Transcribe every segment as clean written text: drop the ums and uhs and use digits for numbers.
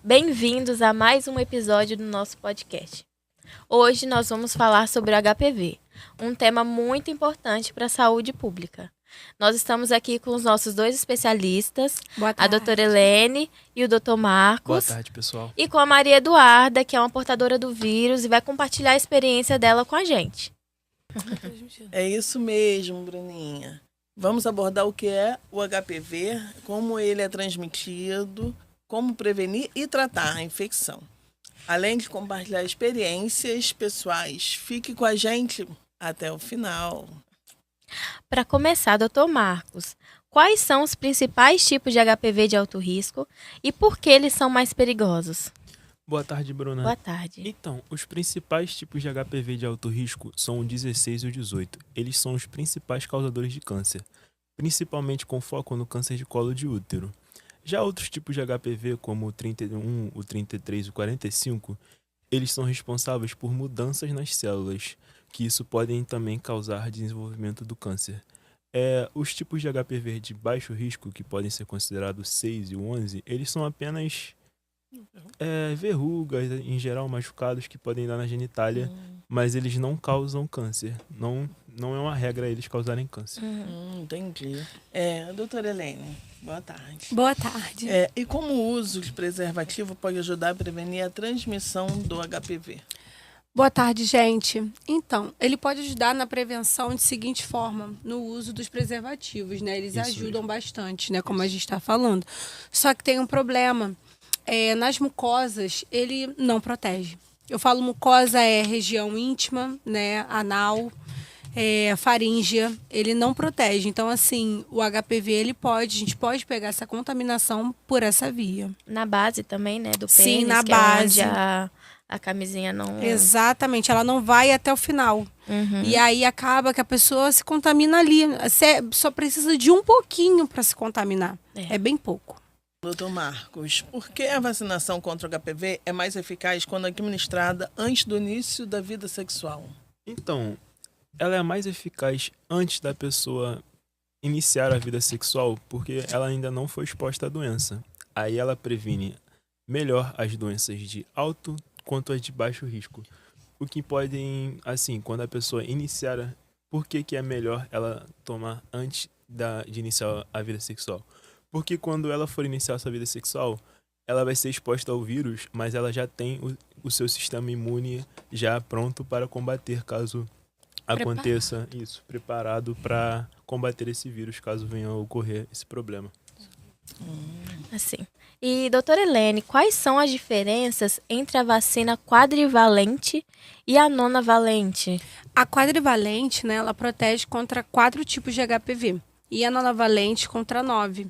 Bem-vindos a mais um episódio do nosso podcast. Hoje nós vamos falar sobre o HPV, um tema muito importante para a saúde pública. Nós estamos aqui com os nossos dois especialistas, a doutora Helene e o doutor Marcos. Boa tarde, pessoal. E com a Maria Eduarda, que é uma portadora do vírus e vai compartilhar a experiência dela com a gente. É isso mesmo, Bruninha. Vamos abordar o que é o HPV, como ele é transmitido, como prevenir e tratar a infecção. Além de compartilhar experiências pessoais, fique com a gente até o final. Para começar, doutor Marcos, quais são os principais tipos de HPV de alto risco e por que eles são mais perigosos? Boa tarde, Bruna. Boa tarde. Então, os principais tipos de HPV de alto risco são o 16 e o 18. Eles são os principais causadores de câncer, principalmente com foco no câncer de colo de útero. Já outros tipos de HPV, como o 31, o 33 e o 45, eles são responsáveis por mudanças nas células, que isso podem também causar desenvolvimento do câncer. Os tipos de HPV de baixo risco, que podem ser considerados 6 e o 11, eles são apenas verrugas, em geral machucados, que podem dar na genitália, mas eles não causam câncer. Não é uma regra eles causarem câncer. Entendi. Doutora Helene, boa tarde. Boa tarde. E como o uso de preservativo pode ajudar a prevenir a transmissão do HPV? Boa tarde, gente. Então, ele pode ajudar na prevenção de seguinte forma, no uso dos preservativos, né? Eles ajudam bastante, né? Como a gente está falando. Só que tem um problema. Nas mucosas, ele não protege. Eu falo mucosa é região íntima, né? Anal, faríngea, ele não protege. Então, assim, o HPV, a gente pode pegar essa contaminação por essa via. Na base também, né? Do pênis, sim, na que base. É onde a camisinha não... Exatamente, ela não vai até o final. E aí acaba que a pessoa se contamina ali. Você só precisa de um pouquinho para se contaminar. É bem pouco. Doutor Marcos, por que a vacinação contra o HPV é mais eficaz quando administrada antes do início da vida sexual? Então, ela é mais eficaz antes da pessoa iniciar a vida sexual, porque ela ainda não foi exposta à doença. Aí ela previne melhor as doenças de alto quanto as de baixo risco. O que podem, assim, quando a pessoa iniciar, por que é melhor ela tomar antes de iniciar a vida sexual? Porque quando ela for iniciar sua vida sexual, ela vai ser exposta ao vírus, mas ela já tem o seu sistema imune já pronto para combater, caso aconteça isso, preparado para combater esse vírus, caso venha a ocorrer esse problema. Assim. E, doutora Helene, quais são as diferenças entre a vacina quadrivalente e a nonavalente? A quadrivalente, né, ela protege contra 4 tipos de HPV e a nonavalente contra 9.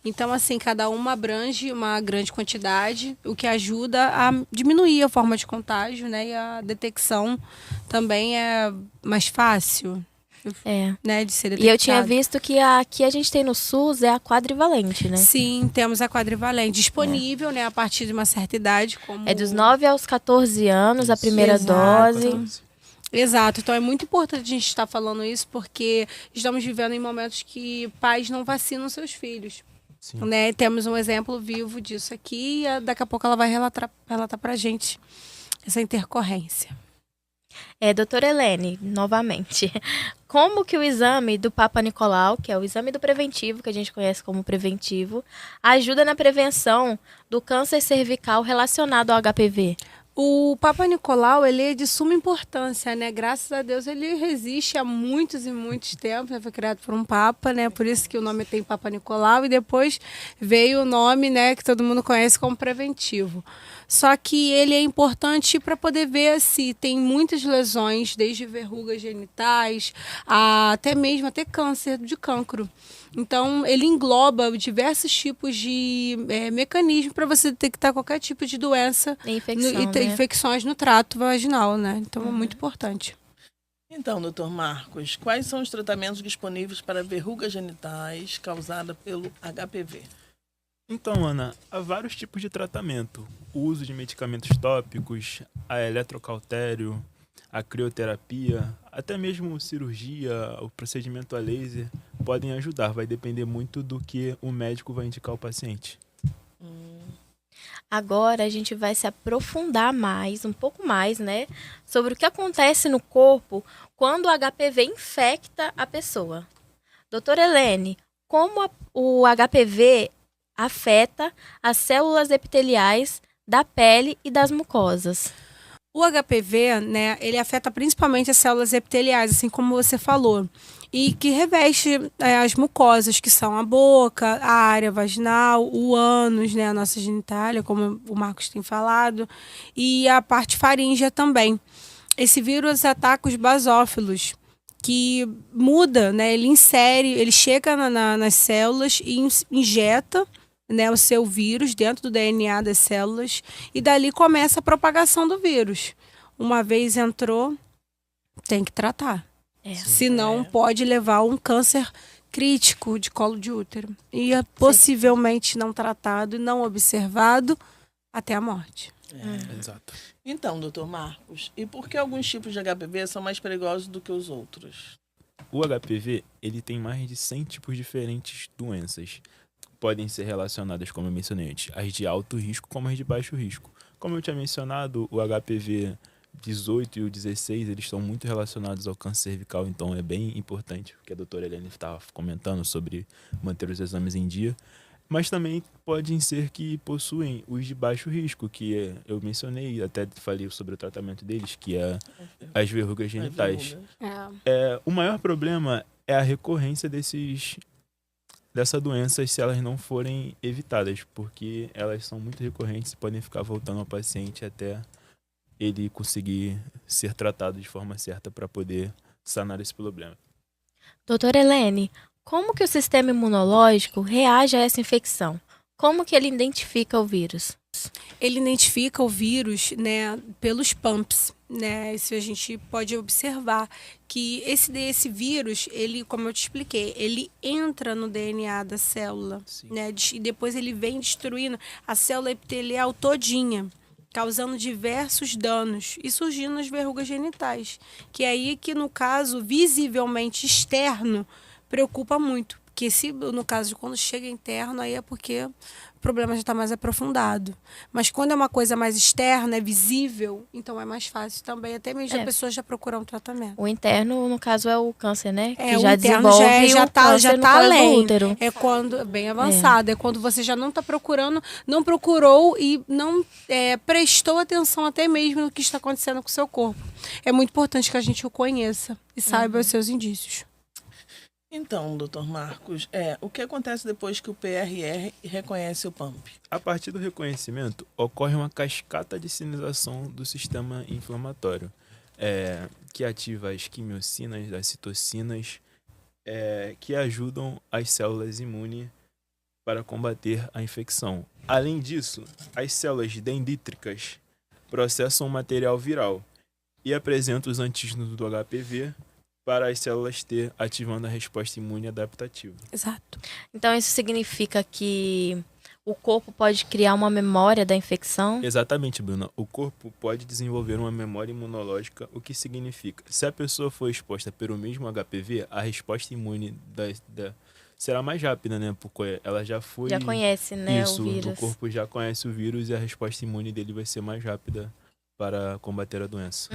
Então, assim, cada uma abrange uma grande quantidade, o que ajuda a diminuir a forma de contágio, né? E a detecção também é mais fácil, né, de ser detectada. E eu tinha visto que aqui a gente tem no SUS a quadrivalente, né? Sim, temos a quadrivalente disponível, né, a partir de uma certa idade. Como... É dos 9 aos 14 anos, a primeira dose. Exato, então é muito importante a gente estar falando isso, porque estamos vivendo em momentos que pais não vacinam seus filhos. Né? Temos um exemplo vivo disso aqui e daqui a pouco ela vai relatar pra gente essa intercorrência. Doutora Helene, novamente, como que o exame do Papa Nicolau, que é o exame do preventivo, que a gente conhece como preventivo, ajuda na prevenção do câncer cervical relacionado ao HPV? O Papa Nicolau, ele é de suma importância, né? Graças a Deus ele resiste há muitos e muitos tempos, né? Foi criado por um Papa, né? Por isso que o nome tem Papa Nicolau e depois veio o nome, né? Que todo mundo conhece como preventivo. Só que ele é importante para poder ver se tem muitas lesões, desde verrugas genitais, até mesmo câncer de cancro. Então, ele engloba diversos tipos de mecanismos para você detectar qualquer tipo de doença infecções no trato vaginal, né? Então, é muito importante. Então, doutor Marcos, quais são os tratamentos disponíveis para verrugas genitais causadas pelo HPV? Então, Ana, há vários tipos de tratamento. O uso de medicamentos tópicos, a eletrocautério, a crioterapia, até mesmo cirurgia, o procedimento a laser podem ajudar. Vai depender muito do que o médico vai indicar ao paciente. Agora a gente vai se aprofundar mais, um pouco mais, né, sobre o que acontece no corpo quando o HPV infecta a pessoa. Doutora Helene, como o HPV afeta as células epiteliais da pele e das mucosas? O HPV, né, ele afeta principalmente as células epiteliais, assim como você falou, e que reveste as mucosas, que são a boca, a área vaginal, o ânus, né, a nossa genitália, como o Marcos tem falado, e a parte faríngea também. Esse vírus ataca os basófilos, que muda, né, ele chega nas células e injeta, né, o seu vírus dentro do DNA das células e dali começa a propagação do vírus. Uma vez entrou, tem que tratar. Senão pode levar a um câncer crítico de colo de útero. E possivelmente não tratado e não observado até a morte. Exato. Então, doutor Marcos, e por que alguns tipos de HPV são mais perigosos do que os outros? O HPV, ele tem mais de 100 tipos diferentes de doenças. Podem ser relacionadas, como eu mencionei antes, as de alto risco como as de baixo risco. Como eu tinha mencionado, o HPV 18 e o 16, eles estão muito relacionados ao câncer cervical, então é bem importante, porque a doutora Helene estava comentando sobre manter os exames em dia. Mas também podem ser que possuem os de baixo risco, que eu mencionei, até falei sobre o tratamento deles, que é as verrugas genitais. O maior problema é a recorrência dessa doença se elas não forem evitadas, porque elas são muito recorrentes e podem ficar voltando ao paciente até ele conseguir ser tratado de forma certa para poder sanar esse problema. Doutora Helene, como que o sistema imunológico reage a essa infecção? Como que ele identifica o vírus? Ele identifica o vírus, né, pelos pumps, né? Isso a gente pode observar que esse vírus, ele, como eu te expliquei, ele entra no DNA da célula, né? E depois ele vem destruindo a célula epitelial todinha, causando diversos danos e surgindo as verrugas genitais, que é aí que, no caso, visivelmente externo, preocupa muito. Porque se, no caso de quando chega interno, aí é porque o problema já está mais aprofundado. Mas quando é uma coisa mais externa, é visível, então é mais fácil também. Até mesmo a pessoa já procurar um tratamento. O interno, no caso, é o câncer, né? Que o já interno desenvolve já tá além. útero. É quando bem avançado. É quando você já não está procurando, não procurou e não prestou atenção até mesmo no que está acontecendo com o seu corpo. É muito importante que a gente o conheça e saiba os seus indícios. Então, doutor Marcos, o que acontece depois que o PRR reconhece o PAMP? A partir do reconhecimento, ocorre uma cascata de sinalização do sistema inflamatório, que ativa as quimiocinas, as citocinas, que ajudam as células imunes para combater a infecção. Além disso, as células dendríticas processam o material viral e apresentam os antígenos do HPV para as células T, ativando a resposta imune adaptativa. Exato. Então isso significa que o corpo pode criar uma memória da infecção? Exatamente, Bruna. O corpo pode desenvolver uma memória imunológica, o que significa, se a pessoa for exposta pelo mesmo HPV, a resposta imune será mais rápida, né? Porque ela já conhece, né, isso, o vírus. O corpo já conhece o vírus e a resposta imune dele vai ser mais rápida para combater a doença.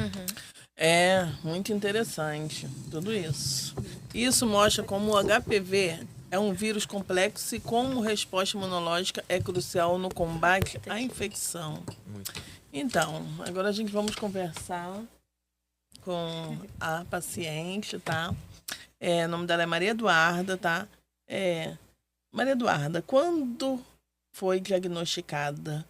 É muito interessante tudo isso. Isso mostra como o HPV é um vírus complexo e como resposta imunológica é crucial no combate à infecção. Muito. Então, agora vamos conversar com a paciente, tá? O nome dela é Maria Eduarda, tá? Maria Eduarda, quando foi diagnosticada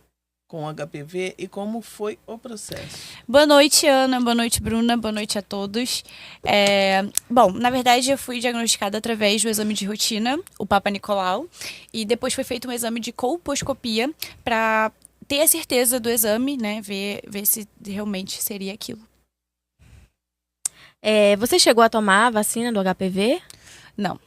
com HPV e como foi o processo? Boa noite, Ana. Boa noite, Bruna. Boa noite a todos. Bom, na verdade, eu fui diagnosticada através do exame de rotina, o Papa Nicolau, e depois foi feito um exame de colposcopia para ter a certeza do exame, né? Ver se realmente seria aquilo. Você chegou a tomar a vacina do HPV? Não.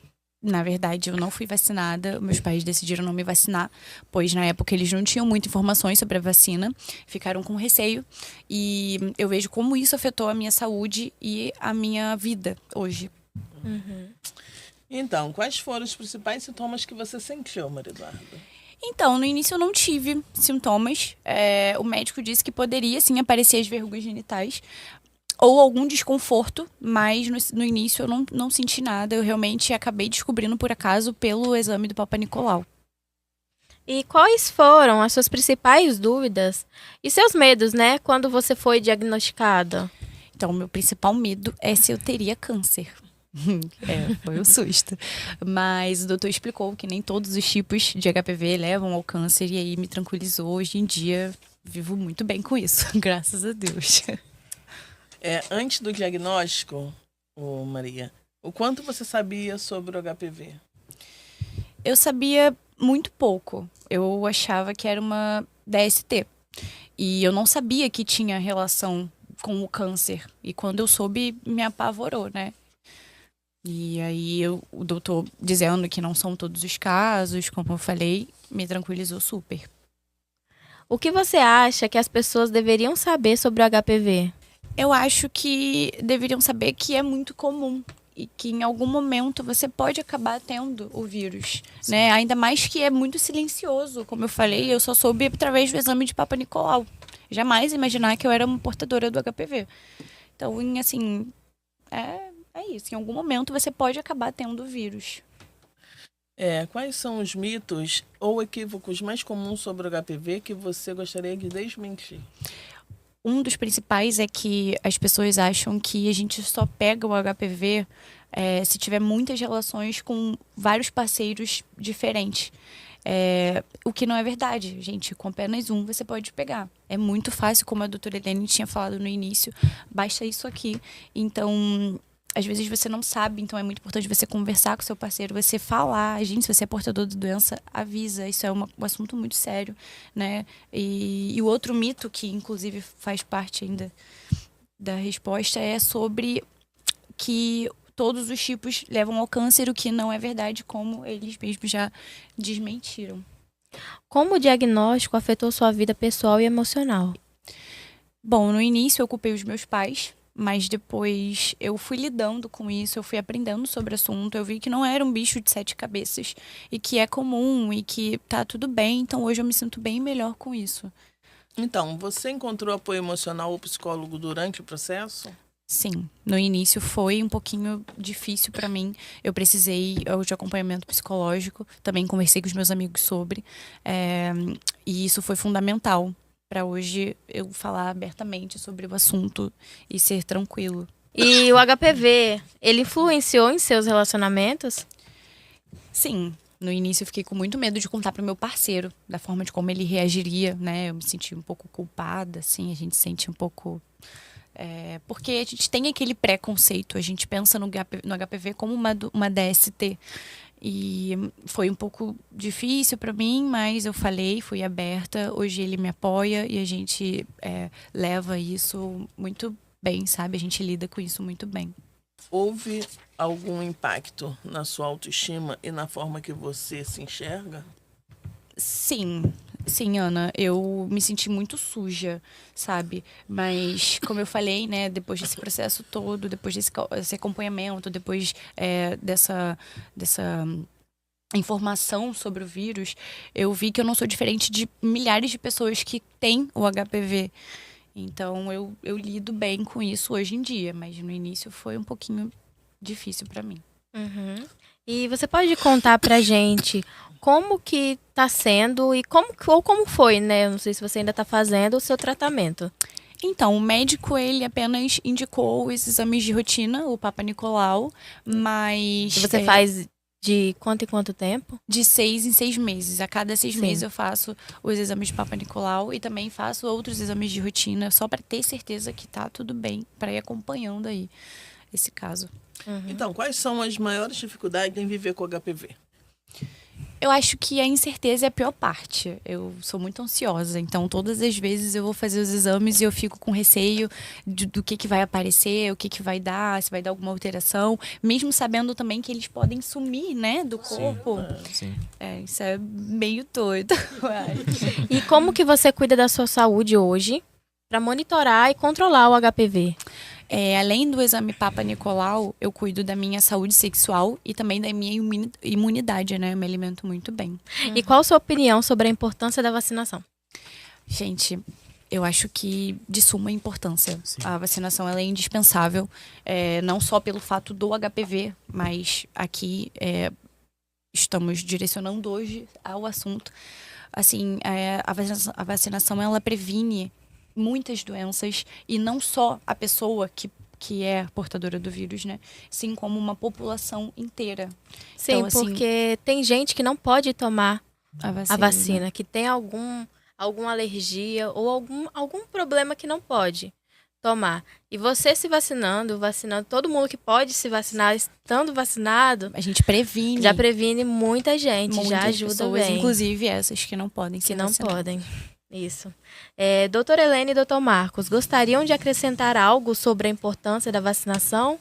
Na verdade, eu não fui vacinada. Meus pais decidiram não me vacinar, pois na época eles não tinham muitas informações sobre a vacina, ficaram com receio. E eu vejo como isso afetou a minha saúde e a minha vida hoje. Então, quais foram os principais sintomas que você sentiu, Maria Eduarda? Então, no início eu não tive sintomas. O médico disse que poderia, sim, aparecer as verrugas genitais ou algum desconforto, mas no início eu não senti nada. Eu realmente acabei descobrindo, por acaso, pelo exame do Papa Nicolau. E quais foram as suas principais dúvidas e seus medos, né, quando você foi diagnosticada? Então, o meu principal medo é se eu teria câncer. Foi um susto. Mas o doutor explicou que nem todos os tipos de HPV levam ao câncer e aí me tranquilizou. Hoje em dia, vivo muito bem com isso, graças a Deus. Antes do diagnóstico, Maria, o quanto você sabia sobre o HPV? Eu sabia muito pouco. Eu achava que era uma DST. E eu não sabia que tinha relação com o câncer. E quando eu soube, me apavorou, né? E aí o doutor dizendo que não são todos os casos, como eu falei, me tranquilizou super. O que você acha que as pessoas deveriam saber sobre o HPV? Eu acho que deveriam saber que é muito comum e que em algum momento você pode acabar tendo o vírus, né? Ainda mais que é muito silencioso, como eu falei, eu só soube através do exame de Papa Nicolau. Jamais imaginar que eu era uma portadora do HPV. Então, assim, é isso. Em algum momento você pode acabar tendo o vírus. Quais são os mitos ou equívocos mais comuns sobre o HPV que você gostaria de desmentir? Um dos principais é que as pessoas acham que a gente só pega o HPV se tiver muitas relações com vários parceiros diferentes. O que não é verdade, gente. Com apenas um você pode pegar. É muito fácil, como a doutora Helene tinha falado no início. Basta isso aqui. Então, às vezes você não sabe, então é muito importante você conversar com seu parceiro, você falar, gente, se você é portador de doença, avisa, isso é um assunto muito sério, né? E o outro mito, que inclusive faz parte ainda da resposta, é sobre que todos os tipos levam ao câncer, o que não é verdade, como eles mesmos já desmentiram. Como o diagnóstico afetou sua vida pessoal e emocional? Bom, no início eu culpei os meus pais, mas depois eu fui lidando com isso, eu fui aprendendo sobre o assunto, eu vi que não era um bicho de 7 cabeças e que é comum e que tá tudo bem, então hoje eu me sinto bem melhor com isso. Então, você encontrou apoio emocional ou psicólogo durante o processo? Sim, no início foi um pouquinho difícil para mim. Eu precisei de acompanhamento psicológico, também conversei com os meus amigos sobre, e isso foi fundamental para hoje eu falar abertamente sobre o assunto e ser tranquilo. E o HPV, ele influenciou em seus relacionamentos? Sim, no início eu fiquei com muito medo de contar para o meu parceiro, da forma de como ele reagiria, né? Eu me senti um pouco culpada, assim, a gente sente um pouco... porque a gente tem aquele preconceito, a gente pensa no HPV como uma DST. E foi um pouco difícil para mim, mas eu falei, fui aberta. Hoje ele me apoia e a gente leva isso muito bem, sabe? A gente lida com isso muito bem. Houve algum impacto na sua autoestima e na forma que você se enxerga? Sim, Ana, eu me senti muito suja, sabe? Mas, como eu falei, né, depois desse processo todo, depois desse acompanhamento, depois dessa informação sobre o vírus, eu vi que eu não sou diferente de milhares de pessoas que têm o HPV. Então, eu lido bem com isso hoje em dia, mas no início foi um pouquinho difícil para mim. Uhum. E você pode contar pra gente como que tá sendo e como foi, né? Eu não sei se você ainda tá fazendo o seu tratamento. Então, o médico, ele apenas indicou os exames de rotina, o Papa Nicolau, mas... Você faz de quanto em quanto tempo? De 6 em 6 meses. A cada 6 Sim. meses eu faço os exames de Papa Nicolau e também faço outros exames de rotina, só para ter certeza que tá tudo bem, para ir acompanhando aí esse caso. Uhum. Então, quais são as maiores dificuldades em viver com HPV? Eu acho que a incerteza é a pior parte. Eu sou muito ansiosa, então todas as vezes eu vou fazer os exames e eu fico com receio do que vai aparecer, o que vai dar, se vai dar alguma alteração, mesmo sabendo também que eles podem sumir, né, do corpo. Sim. Isso é meio doido. E como que você cuida da sua saúde hoje para monitorar e controlar o HPV? além do exame Papa Nicolau, eu cuido da minha saúde sexual e também da minha imunidade, né? Eu me alimento muito bem. E qual a sua opinião sobre a importância da vacinação? Gente, eu acho que de suma importância. Sim. A vacinação ela é indispensável, não só pelo fato do HPV, mas aqui estamos direcionando hoje ao assunto. Assim, a vacinação ela previne muitas doenças e não só a pessoa que é portadora do vírus, né? Sim, como uma população inteira. Sim, Então, assim, porque tem gente que não pode tomar a vacina, né? que tem alguma alergia ou algum problema que não pode tomar. E você se vacinando, todo mundo que pode se vacinar, estando vacinado, A gente previne já previne muita gente, já muitas ajuda pessoas, bem. inclusive essas que não podem Que se não vacinar. podem. Isso. Doutora Helene e doutor Marcos, gostariam de acrescentar algo sobre a importância da vacinação?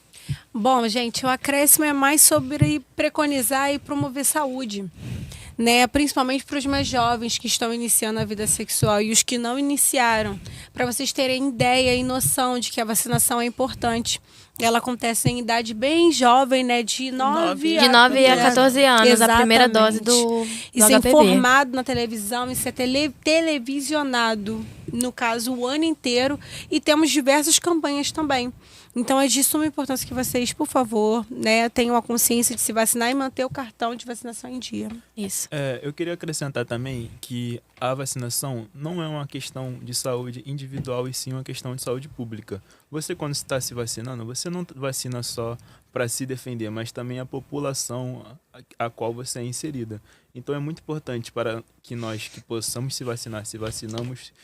Bom, gente, o acréscimo é mais sobre preconizar e promover saúde, né? Principalmente para os mais jovens que estão iniciando a vida sexual e os que não iniciaram, para vocês terem ideia e noção de que a vacinação é importante. Ela acontece em idade bem jovem, né? De 9 De 9 a 14 anos, a primeira dose do Isso é HPV. informado na televisão, isso é televisionado, no caso, o ano inteiro. E temos diversas campanhas também. Então, é de suma importância que vocês, por favor, né, tenham a consciência de se vacinar e manter o cartão de vacinação em dia. Isso. Eu queria acrescentar também que a vacinação não é uma questão de saúde individual e sim uma questão de saúde pública. Você, quando está se vacinando, você não vacina só para se defender, mas também a população a qual você é inserida. Então é muito importante para que nós que possamos se vacinamos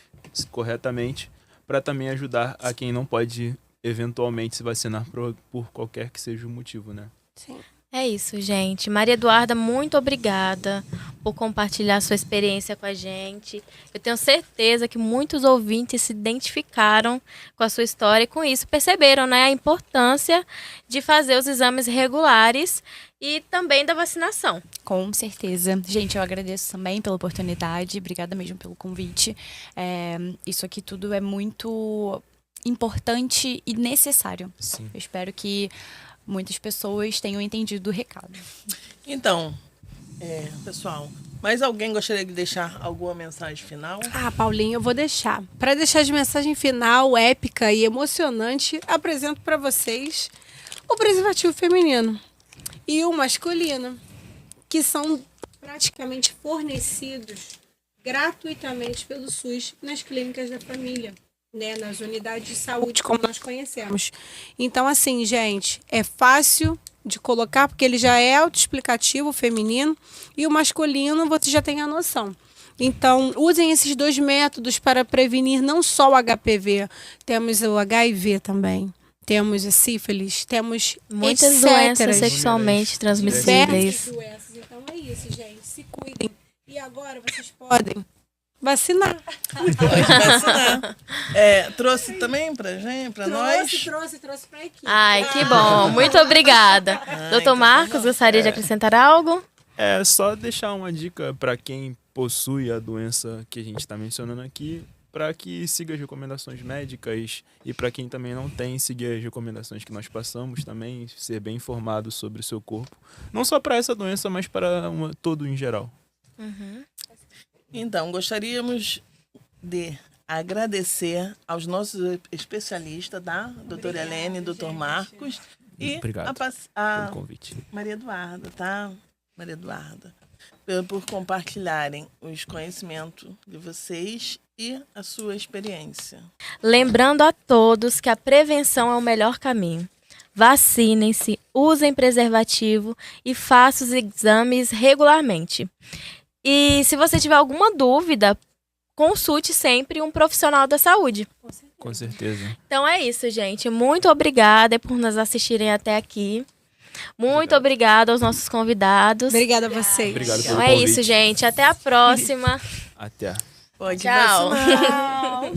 corretamente, para também ajudar a quem não pode eventualmente se vacinar por qualquer que seja o motivo, né? Sim. É isso, gente. Maria Eduarda, muito obrigada por compartilhar sua experiência com a gente. Eu tenho certeza que muitos ouvintes se identificaram com a sua história e com isso perceberam, né, a importância de fazer os exames regulares e também da vacinação. Com certeza. Gente, eu agradeço também pela oportunidade. Obrigada mesmo pelo convite. Isso aqui tudo é muito importante e necessário. Sim. Eu espero que muitas pessoas tenham entendido o recado. Então, pessoal, mais alguém gostaria de deixar alguma mensagem final? Paulinho, eu vou deixar. Para deixar de mensagem final, épica e emocionante, apresento para vocês o preservativo feminino e o masculino, que são praticamente fornecidos gratuitamente pelo SUS nas clínicas da família, né, nas unidades de saúde, como nós conhecemos. Então, assim, gente, é fácil de colocar, porque ele já é autoexplicativo, o feminino, e o masculino você já tem a noção. Então, usem esses dois métodos para prevenir não só o HPV, temos o HIV também, temos a sífilis, temos Muitas etc. doenças sexualmente transmissíveis. Diversas doenças. Então, é isso, gente. Se cuidem. E agora vocês podem vacinar. Pode vacinar. Trouxe também pra gente, pra nós? Trouxe pra equipe. Ai, que bom. Muito obrigada. Doutor então tá Marcos, bom. gostaria de acrescentar algo? É só deixar uma dica para quem possui a doença que a gente está mencionando aqui, para que siga as recomendações médicas e para quem também não tem, seguir as recomendações que nós passamos também, ser bem informado sobre o seu corpo. Não só para essa doença, mas para todo em geral. Então, gostaríamos de agradecer aos nossos especialistas, tá? Doutora Helene e doutor Marcos. E Obrigado a pelo convite. Maria Eduarda, tá? Maria Eduarda, por compartilharem os conhecimentos de vocês e a sua experiência. Lembrando a todos que a prevenção é o melhor caminho. Vacinem-se, usem preservativo e façam os exames regularmente. E se você tiver alguma dúvida, consulte sempre um profissional da saúde. Com certeza. Então é isso, gente. Muito obrigada por nos assistirem até aqui. Muito obrigada aos nossos convidados. Obrigada a vocês. Obrigado pelo Então é convite. isso, gente. Até a próxima. Até. Pode Tchau. vacinar.